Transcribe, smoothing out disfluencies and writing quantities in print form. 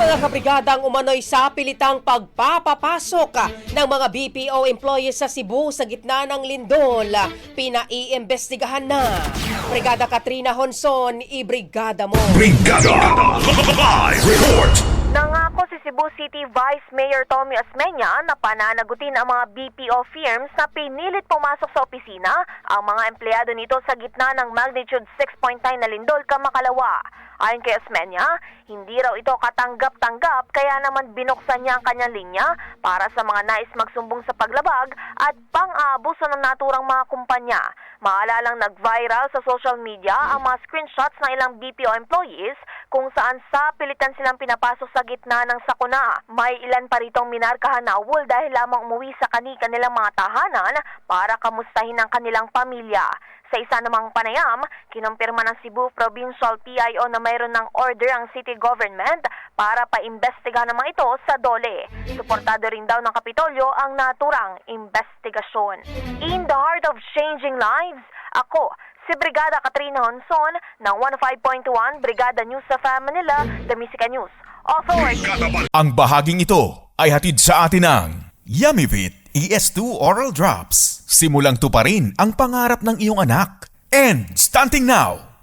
mga kabrigadang umano'y sa pilitang pagpapapasok ng mga BPO employees sa Cebu sa gitna ng lindol, pinaiimbestigahan na. Brigada Katrina Honson, ibrigada mo. Brigada Live Report. Nangako si Cebu City Vice Mayor Tommy Osmeña na pananagutin ang mga BPO firms na pinilit pumasok sa opisina ang mga empleyado nito sa gitna ng magnitude 6.9 na lindol kamakalawa. Ayon kay Osmeña, hindi raw ito katanggap-tanggap kaya naman binuksan niya ang kanyang linya para sa mga nais magsumbong sa paglabag at pang-aabuso ng naturang mga kumpanya. Maalalang nag-viral sa social media ang mga screenshots ng ilang BPO employees kung saan sa pilitan silang pinapasok sa gitna ng sakuna. May ilan pa ritong minarkahan na awol dahil lamang umuwi sa kanilang mga tahanan para kamustahin ang kanilang pamilya. Sa isa namang panayam, kinumpirma ng Cebu Provincial PIO na mayroon ng order ang city government para paimbestigahan naman ito sa DOLE. Suportado rin daw ng Kapitolyo ang naturang investigasyon. In the heart of changing lives, ako, si Brigada Katrina Honson ng 105.1 Brigada News sa Manila, The Musica News Authority. Ang bahaging ito ay hatid sa atin ng Yummyvit ES2 Oral Drops. Simulang tuparin ang pangarap ng iyong anak. And stunting now.